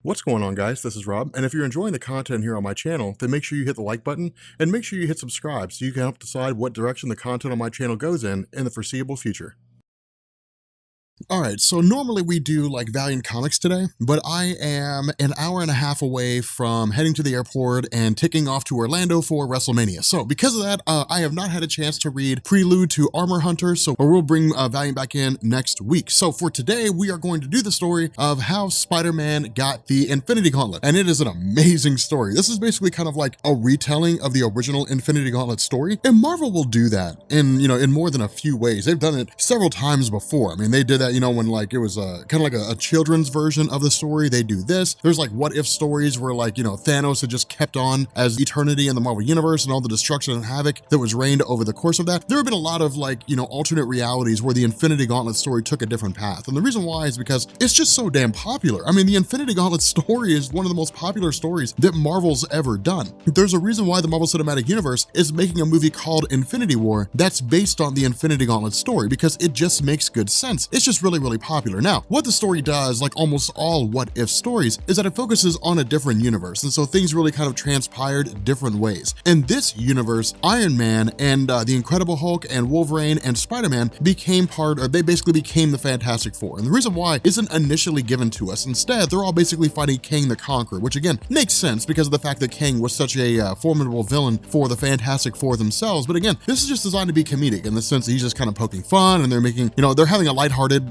What's going on, guys? This is Rob, and if you're enjoying the content here on my channel, then make sure you hit the like button and make sure you hit subscribe so you can help decide what direction the content on my channel goes in the foreseeable future. Alright, so normally we do like Valiant Comics today, but I am an hour and a half away from heading to the airport and taking off to Orlando for WrestleMania. So because of that, I have not had a chance to read Prelude to Armor Hunter, so we'll bring Valiant back in next week. So for today, we are going to do the story of how Spider-Man got the Infinity Gauntlet, and it is an amazing story. This is basically kind of like a retelling of the original Infinity Gauntlet story, and Marvel will do that in more than a few ways. They've done it several times before. I mean, they did that when like it was kind of like a children's version of the story. They do this. There's like what if stories where like, Thanos had just kept on as eternity in the Marvel universe and all the destruction and havoc that was reigned over the course of that. There have been a lot of like, alternate realities where the Infinity Gauntlet story took a different path. And the reason why is because it's just so damn popular. I mean, the Infinity Gauntlet story is one of the most popular stories that Marvel's ever done. There's a reason why the Marvel Cinematic Universe is making a movie called Infinity War that's based on the Infinity Gauntlet story because it just makes good sense. It's just really popular. Now, what the story does, like almost all what if stories, is that it focuses on a different universe, and so things really kind of transpired different ways. In this universe, Iron Man and the Incredible Hulk and Wolverine and Spider-Man they basically became the Fantastic Four. And the reason why isn't initially given to us. Instead, they're all basically fighting Kang the Conqueror, which again makes sense because of the fact that Kang was such a formidable villain for the Fantastic Four themselves. But again, this is just designed to be comedic in the sense that he's just kind of poking fun, and they're making, they're having a lighthearted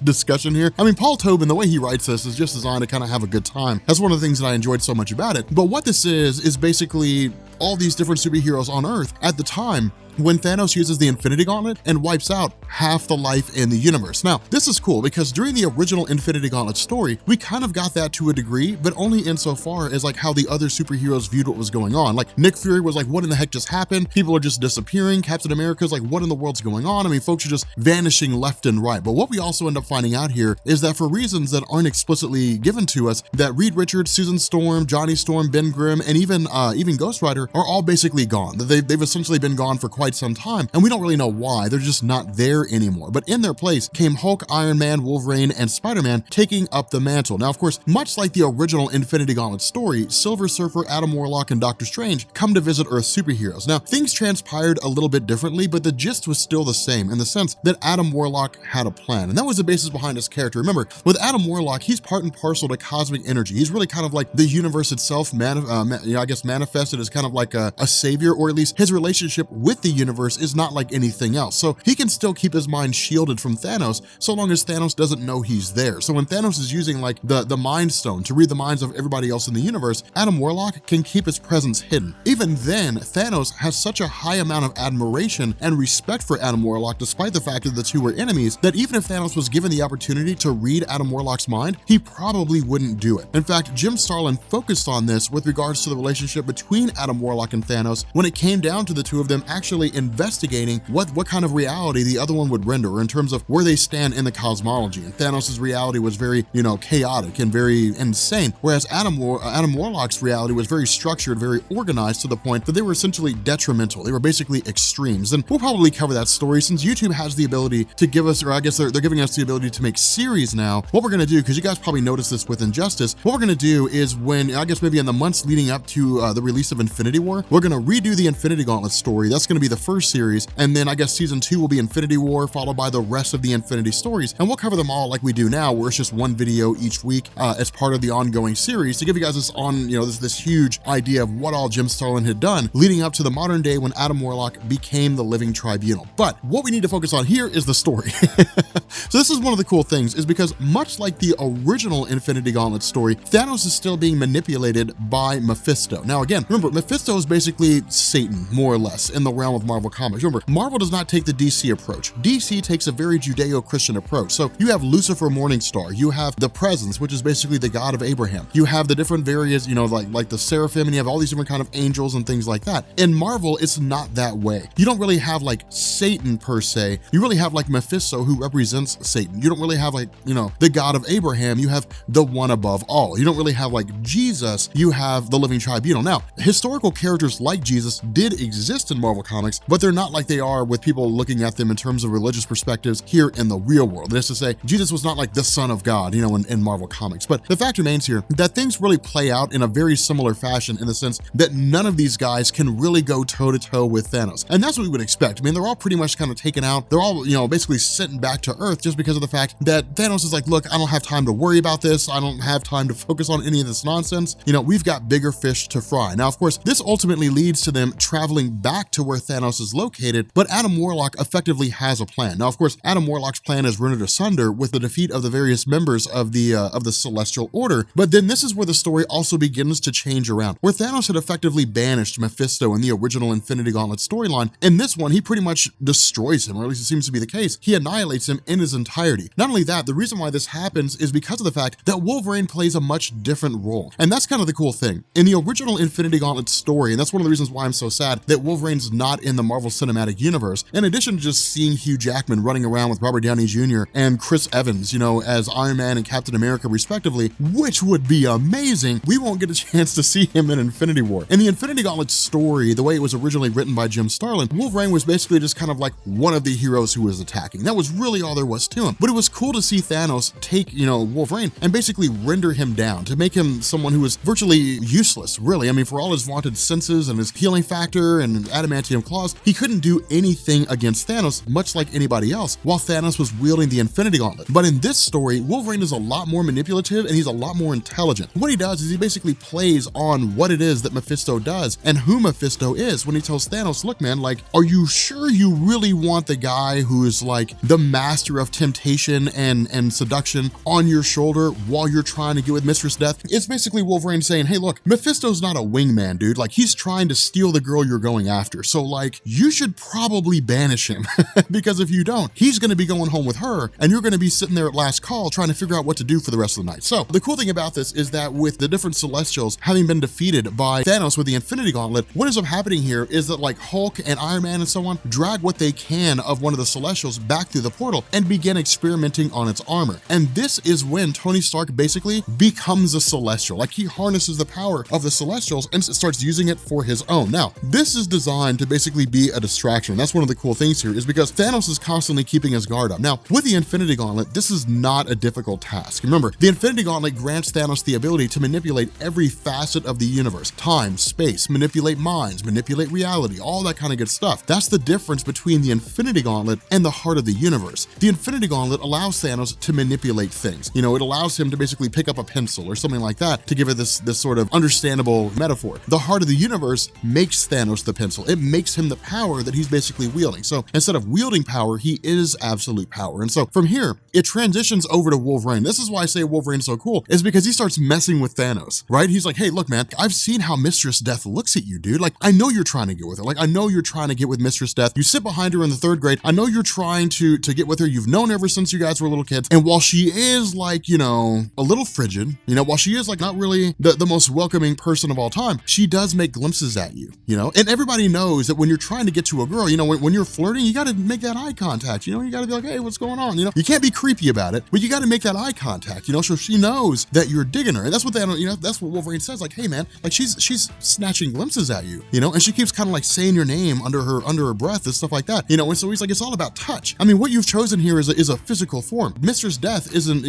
discussion here. I mean, Paul Tobin, the way he writes this is just designed to kind of have a good time. That's one of the things that I enjoyed so much about it. But what this is basically all these different superheroes on Earth at the time when Thanos uses the Infinity Gauntlet and wipes out half the life in the universe. Now, this is cool because during the original Infinity Gauntlet story, we kind of got that to a degree, but only insofar as like how the other superheroes viewed what was going on. Like Nick Fury was like, what in the heck just happened? People are just disappearing. Captain America's like, what in the world's going on? I mean, folks are just vanishing left and right. But what we also end up finding out here is that for reasons that aren't explicitly given to us, that Reed Richards, Susan Storm, Johnny Storm, Ben Grimm, and even Ghost Rider are all basically gone. They've essentially been gone for quite some time, and we don't really know why. They're just not there anymore. But in their place came Hulk, Iron Man, Wolverine, and Spider-Man taking up the mantle. Now, of course, much like the original Infinity Gauntlet story, Silver Surfer, Adam Warlock, and Doctor Strange come to visit Earth superheroes. Now, things transpired a little bit differently, but the gist was still the same in the sense that Adam Warlock had a plan, and that was the basis behind his character. Remember, with Adam Warlock, he's part and parcel to cosmic energy. He's really kind of like the universe itself, manifested as kind of like a savior, or at least his relationship with the universe is not like anything else. So he can still keep his mind shielded from Thanos so long as Thanos doesn't know he's there. So when Thanos is using like the Mind Stone to read the minds of everybody else in the universe, Adam Warlock can keep his presence hidden. Even then, Thanos has such a high amount of admiration and respect for Adam Warlock, despite the fact that the two were enemies, that even if Thanos was given the opportunity to read Adam Warlock's mind, he probably wouldn't do it. In fact, Jim Starlin focused on this with regards to the relationship between Adam Warlock and Thanos when it came down to the two of them actually investigating what kind of reality the other one would render in terms of where they stand in the cosmology. And Thanos' reality was very, chaotic and very insane, whereas Adam Warlock's reality was very structured, very organized to the point that they were essentially detrimental. They were basically extremes. And we'll probably cover that story since YouTube has the ability to give us, or I guess they're giving us the ability to make series now. What we're going to do, because you guys probably noticed this with Injustice, what we're going to do is when, I guess maybe in the months leading up to the release of Infinity War, we're going to redo the Infinity Gauntlet story. That's going to be the first series, and then I guess season 2 will be Infinity War, followed by the rest of the Infinity stories, and we'll cover them all like we do now, where it's just one video each week as part of the ongoing series to give you guys this huge idea of what all Jim Starlin had done leading up to the modern day when Adam Warlock became the Living Tribunal. But what we need to focus on here is the story. So this is one of the cool things, is because much like the original Infinity Gauntlet story, Thanos is still being manipulated by Mephisto. Now again, remember, Mephisto is basically Satan, more or less, in the realm of Marvel Comics. Remember, Marvel does not take the DC approach. DC takes a very Judeo-Christian approach. So you have Lucifer Morningstar, you have the Presence, which is basically the God of Abraham. You have the different various, like the Seraphim, and you have all these different kind of angels and things like that. In Marvel, it's not that way. You don't really have like Satan per se. You really have like Mephisto, who represents Satan. You don't really have like, the God of Abraham. You have the one above all. You don't really have like Jesus. You have the Living Tribunal. Now, historical characters like Jesus did exist in Marvel Comics, but they're not like they are with people looking at them in terms of religious perspectives here in the real world. That is to say, Jesus was not like the Son of God, in Marvel Comics. But the fact remains here that things really play out in a very similar fashion in the sense that none of these guys can really go toe-to-toe with Thanos. And that's what we would expect. I mean, they're all pretty much kind of taken out. They're all, basically sent back to Earth just because of the fact that Thanos is like, look, I don't have time to worry about this. I don't have time to focus on any of this nonsense. We've got bigger fish to fry. Now, of course, this ultimately leads to them traveling back to where Thanos is located, but Adam Warlock effectively has a plan. Now, of course, Adam Warlock's plan is rendered asunder with the defeat of the various members of the Celestial Order, but then this is where the story also begins to change around. Where Thanos had effectively banished Mephisto in the original Infinity Gauntlet storyline, in this one, he pretty much destroys him, or at least it seems to be the case. He annihilates him in his entirety. Not only that, the reason why this happens is because of the fact that Wolverine plays a much different role. And that's kind of the cool thing. In the original Infinity Gauntlet story, and that's one of the reasons why I'm so sad that Wolverine's not in the Marvel Cinematic Universe, in addition to just seeing Hugh Jackman running around with Robert Downey Jr. and Chris Evans, as Iron Man and Captain America respectively, which would be amazing, we won't get a chance to see him in Infinity War. In the Infinity Gauntlet story, the way it was originally written by Jim Starlin, Wolverine was basically just kind of like one of the heroes who was attacking. That was really all there was to him. But it was cool to see Thanos take, Wolverine and basically render him down, to make him someone who was virtually useless, really. I mean, for all his vaunted senses and his healing factor and adamantium claws, he couldn't do anything against Thanos, much like anybody else, while Thanos was wielding the Infinity Gauntlet. But in this story, Wolverine is a lot more manipulative and he's a lot more intelligent. What he does is he basically plays on what it is that Mephisto does and who Mephisto is when he tells Thanos, look, man, like, are you sure you really want the guy who is like the master of temptation and seduction on your shoulder while you're trying to get with Mistress Death? It's basically Wolverine saying, hey, look, Mephisto's not a wingman, dude. Like, he's trying to steal the girl you're going after. So like, you should probably banish him because if you don't, he's going to be going home with her and you're going to be sitting there at last call trying to figure out what to do for the rest of the night. So the cool thing about this is that with the different Celestials having been defeated by Thanos with the Infinity Gauntlet, what ends up happening here is that like Hulk and Iron Man and so on drag what they can of one of the Celestials back through the portal and begin experimenting on its armor. And this is when Tony Stark basically becomes a Celestial. Like, he harnesses the power of the Celestials and starts using it for his own. Now, this is designed to basically be a distraction. That's one of the cool things here, is because Thanos is constantly keeping his guard up. Now, with the Infinity Gauntlet, this is not a difficult task. Remember, the Infinity Gauntlet grants Thanos the ability to manipulate every facet of the universe: time, space, manipulate minds, manipulate reality, all that kind of good stuff. That's the difference between the Infinity Gauntlet and the heart of the universe. The Infinity Gauntlet allows Thanos to manipulate things. It allows him to basically pick up a pencil or something like that to give it this sort of understandable metaphor. The heart of the universe makes Thanos the pencil. It makes him the power that he's basically wielding. So instead of wielding power, he is absolute power. And so from here, it transitions over to Wolverine. This is why I say Wolverine's so cool, is because he starts messing with Thanos, right? He's like, hey, look, man, I've seen how Mistress Death looks at you, dude. Like, I know you're trying to get with her. Like, I know you're trying to get with Mistress Death. You sit behind her in the 3rd grade. I know you're trying to get with her. You've known her ever since you guys were little kids. And while she is like, a little frigid, while she is like not really the most welcoming person of all time, she does make glimpses at you, and everybody knows that when you're trying to get to a girl, when you're flirting, you got to make that eye contact, you got to be like, hey, what's going on? You can't be creepy about it, but you got to make that eye contact, so she knows that you're digging her. And that's what that's what Wolverine says, like, hey man, like she's snatching glimpses at you, and she keeps kind of like saying your name under her breath and stuff like that, and so he's like, it's all about touch. I mean, what you've chosen here is a physical form. Mistress Death isn't,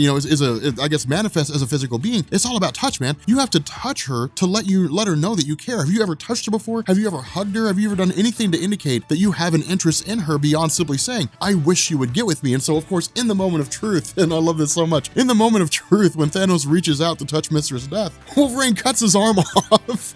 I guess manifests as a physical being. It's all about touch, man. You have to touch her to let her know that you care. Have you ever touched her before? Have you ever hugged her? Have you ever done anything to indicate that you have an interest in her beyond simply saying, I wish you would get with me? And so of course, in the moment of truth, and I love this so much, in the moment of truth, when Thanos reaches out to touch Mistress Death, Wolverine cuts his arm off.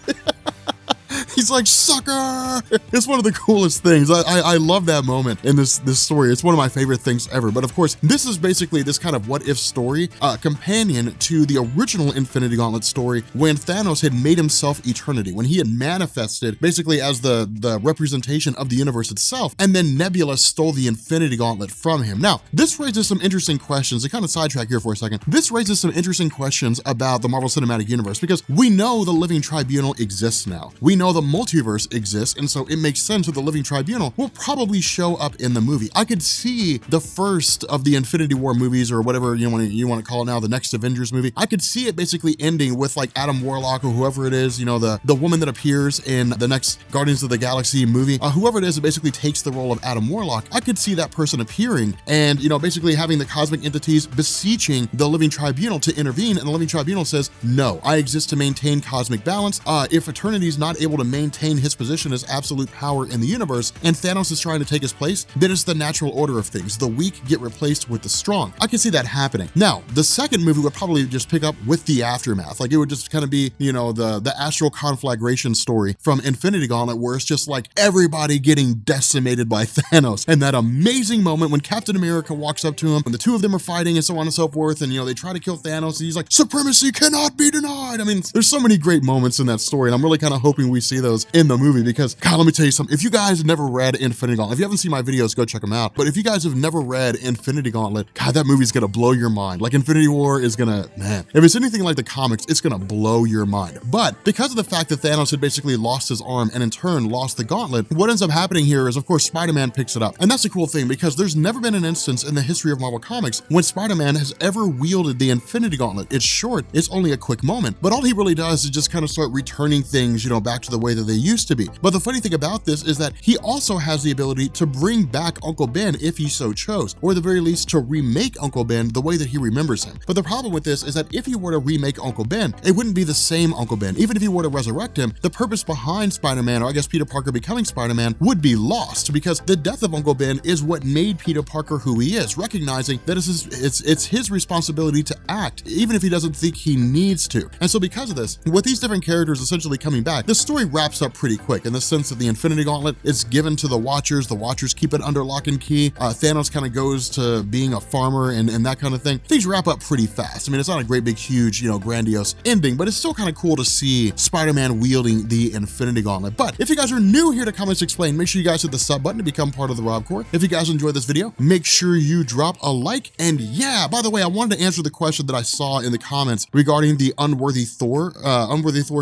He's like, sucker! It's one of the coolest things. I love that moment in this story. It's one of my favorite things ever. But of course, this is basically this kind of what-if story, companion to the original Infinity Gauntlet story when Thanos had made himself eternity, when he had manifested basically as the representation of the universe itself, and then Nebula stole the Infinity Gauntlet from him. Now, this raises some interesting questions. To kind of sidetrack here for a second, this raises some interesting questions about the Marvel Cinematic Universe, because we know the Living Tribunal exists now. We know the multiverse exists, and so it makes sense that the Living Tribunal will probably show up in the movie. I could see the first of the Infinity War movies, or whatever you want to call it now, the next Avengers movie. I could see it basically ending with like Adam Warlock or whoever it is, the woman that appears in the next Guardians of the Galaxy movie, whoever it is that basically takes the role of Adam Warlock. I could see that person appearing and, basically having the cosmic entities beseeching the Living Tribunal to intervene, and the Living Tribunal says, no, I exist to maintain cosmic balance. If Eternity is not able to maintain his position as absolute power in the universe, and Thanos is trying to take his place, then it's the natural order of things. The weak get replaced with the strong. I can see that happening. Now, the second movie would probably just pick up with the aftermath. Like, it would just kind of be, the astral conflagration story from Infinity Gauntlet, where it's just like everybody getting decimated by Thanos, and that amazing moment when Captain America walks up to him, and the two of them are fighting and so on and so forth, and they try to kill Thanos, and he's like, supremacy cannot be denied. I mean, there's so many great moments in that story, and I'm really kind of hoping we see those in the movie, because God, let me tell you something. If you guys have never read Infinity Gauntlet, if you haven't seen my videos, go check them out. But if you guys have never read Infinity Gauntlet, God, that movie's gonna blow your mind. Like, Infinity War is gonna, man, if it's anything like the comics, it's gonna blow your mind. But because of the fact that Thanos had basically lost his arm and in turn lost the gauntlet, what ends up happening here is, of course, Spider-Man picks it up. And that's a cool thing, because there's never been an instance in the history of Marvel Comics when Spider-Man has ever wielded the Infinity Gauntlet. It's short, it's only a quick moment, but all he really does is just kind of start returning things, back to the way that they used to be. But the funny thing about this is that he also has the ability to bring back Uncle Ben if he so chose, or at the very least to remake Uncle Ben the way that he remembers him. But the problem with this is that if he were to remake Uncle Ben, it wouldn't be the same Uncle Ben. Even if he were to resurrect him, the purpose behind Spider-Man, or I guess Peter Parker becoming Spider-Man, would be lost, because the death of Uncle Ben is what made Peter Parker who he is, recognizing that it's his responsibility to act, even if he doesn't think he needs to. And so because of this, with these different characters essentially coming back, the story wraps up pretty quick, in the sense that the Infinity Gauntlet is given to the Watchers keep it under lock and key, Thanos kind of goes to being a farmer and that kind of thing. Things wrap up pretty fast. I mean, it's not a great big huge, grandiose ending, but it's still kind of cool to see Spider-Man wielding the Infinity Gauntlet. But if you guys are new here to Comics Explained, make sure you guys hit the sub button to become part of the Rob Corps. If you guys enjoyed this video, make sure you drop a like. And yeah, by the way, I wanted to answer the question that I saw in the comments regarding the Unworthy Thor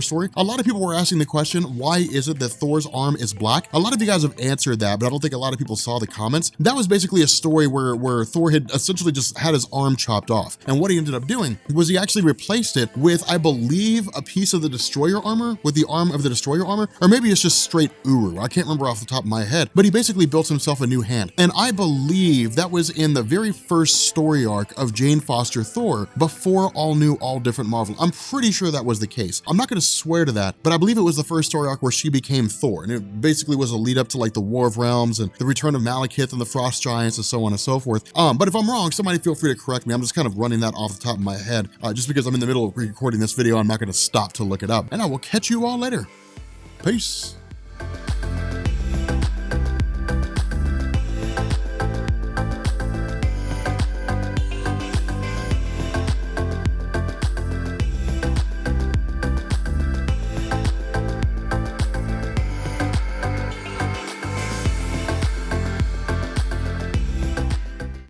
story. A lot of people were asking the question, why is it that Thor's arm is black? A lot of you guys have answered that, but I don't think a lot of people saw the comments. That was basically a story where Thor had essentially just had his arm chopped off. And what he ended up doing was he actually replaced it with, I believe, a piece of the Destroyer armor, with the arm of the Destroyer armor, or maybe it's just straight Uru. I can't remember off the top of my head, but he basically built himself a new hand. And I believe that was in the very first story arc of Jane Foster Thor, before All New, All Different Marvel. I'm pretty sure that was the case. I'm not going to swear to that, but I believe it was the first story arc where she became Thor. And it basically was a lead up to like the War of Realms and the return of Malekith and the Frost Giants and so on and so forth. But if I'm wrong, somebody feel free to correct me. I'm just kind of running that off the top of my head. Just because I'm in the middle of recording this video, I'm not going to stop to look it up. And I will catch you all later. Peace.